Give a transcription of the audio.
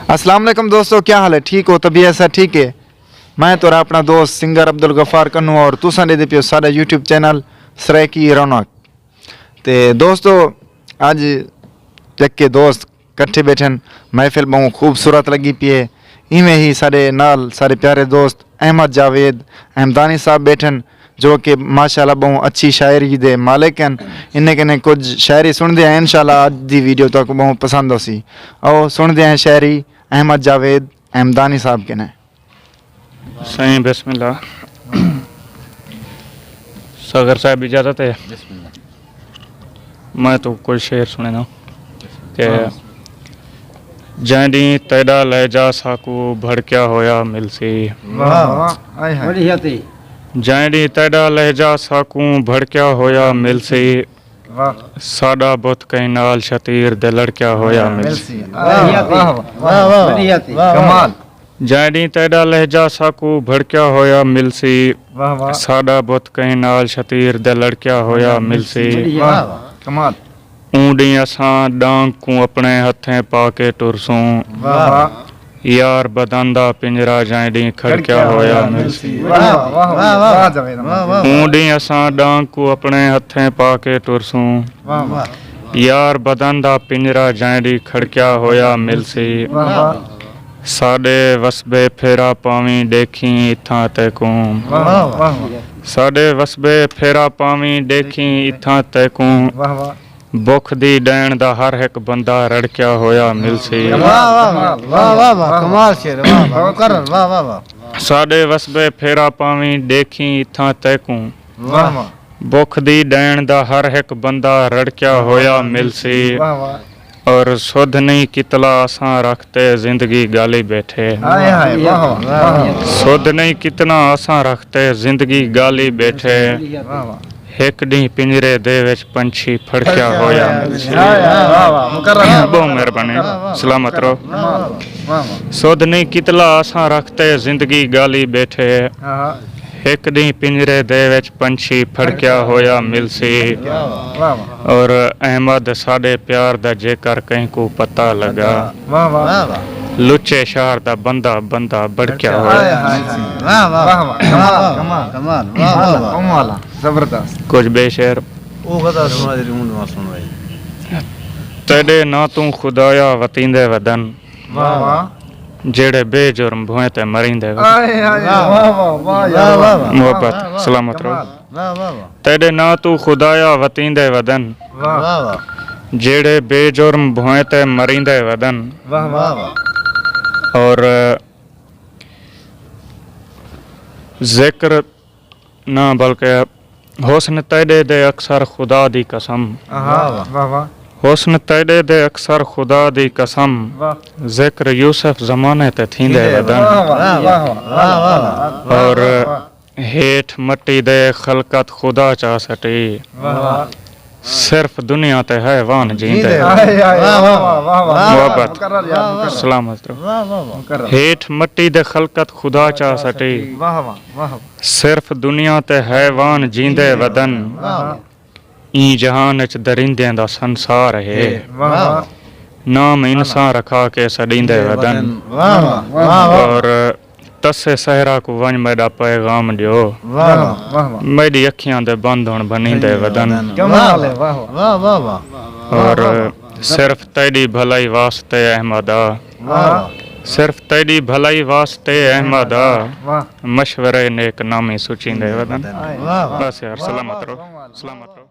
अस्सलाम वालेकुम दोस्तों, क्या हाल है? ठीक हो? तभी ऐसा ठीक है। मैं तो अपना दोस्त सिंगर अब्दुल गफ्फार कन्नू और तुसा दे पियो साडा यूट्यूब चैनल सराकी रौनक। ते दोस्तों अज जक्के दोस्त कट्ठे बैठन महफिल बहुत खूबसूरत लगी पी है। इवें ही साडे नाल सारे प्यारे दोस्त अहमद जावेद अहमदानी साहब बैठन जो कि माशाल्लाह बहुत अच्छी शायरी दे मालिक हैं। इन्हें कने कुछ शायरी सुनते हैं, इंशाल्लाह अज दी वीडियो तक बहुत पसंद हो सी। और सुनते हैं शायरी अहमद जावेद अहमदानी साहब के ने। सही बिस्मिल्लाह। सागर साहब इजाज़त है? मैं तो कोई शेर सुने ना कि जैडी तेरा लहजा साकू भड़क्या होया मिलसी। जैडी तेरा लहजा साकू भड़क्या होया मिलसी। साडा बुत कई नाल शतीर दे लड़क्या होया मिलसी। जैडी तेरा लहजा साकू भड़क्या होया मिलसी। साडा बुत कई नाल शतीर दे लड़क्या होया मिलसी। ऊंडी असां डांग को अपने हथें पाके टुरसूं। यार बदंदा पिंजरा जैडी खड़क्या होया मिलसी। ऊंडी असां डांग को अपने हथें पाके टुरसूं। यार बदंदा पिंजरा जैडी खड़क्या होया मिलसी। साडे वसबे फेरा पावी देखी इथां तैकूं। साडे वसबे फेरा पावी देखी इथां तैकूं। बुख दी डैन दा हर एक बंदा रड़क्या होया मिलसी। साडे वसबे फेरा पावी देखी इथां तैकूं। बुख दी डैन दा हर एक बंदा रड़क्या होया मिलसी। और सुध नहीं कितला असां रखते जिंदगी गाली बैठे। सुध नहीं कितना असां रखते जिंदगी गाली बैठे। एक डी पिंजरे दे विच पंछी फड़क्या होया मिलसी। बहुत मेहरबानी, सलामत रहो। सुध नहीं कितला असां रखते जिंदगी गाली बैठे। एक दी पिंजरे दे विच पंछी फड़क्या होया मिलसी। और अहमद साडे प्यार दा जेकर कहीं को पता लगा। लुच्चे शहर दा बंदा बंदा बड़क्या होया। कुछ बेशेर तेरे ना तू खुदाया वतींदे वदन। जेड़े बेजुर्म भोए ते मरींदे मोहब्बत सलामत रहो। तेरे ना तू खुदाया वतींदे वदन। जेड़े बेजुर्म भोए ते मरींदे वदन। और जिक्र ना बल्कि हुस्न तेरे दे अक्सर खुदा दी कसम। हुस्न तेरे दे अक्सर खुदा दी कसम। जिक्र यूसुफ जमाने ते थींदे वदन। और हेठ मट्टी दे खलकत खुदा चा सटी। सिर्फ दुनिया ते हैवान जींदे। मोहब्बत सलामत रहो। हेठ मट्टी दे खलकत खुदा चा सटी। सिर्फ दुनिया ते हैवान जींदे वदन। ई जहान च दरिंदें दा संसार है। नाम इंसान रखा के सड़ींदे वदन। और तसे सहरा को वंज मेरा पैगाम दियो। मेरी अखियां दे बंद होण बनींदे वदन। और सिर्फ तेरी भलाई वास्ते अहमदा। सिर्फ तेरी भलाई वास्ते अहमदा। मशवरे नेक नामी सुचींदे वदन। बस यार, सलामत रहो, सलामत रहो।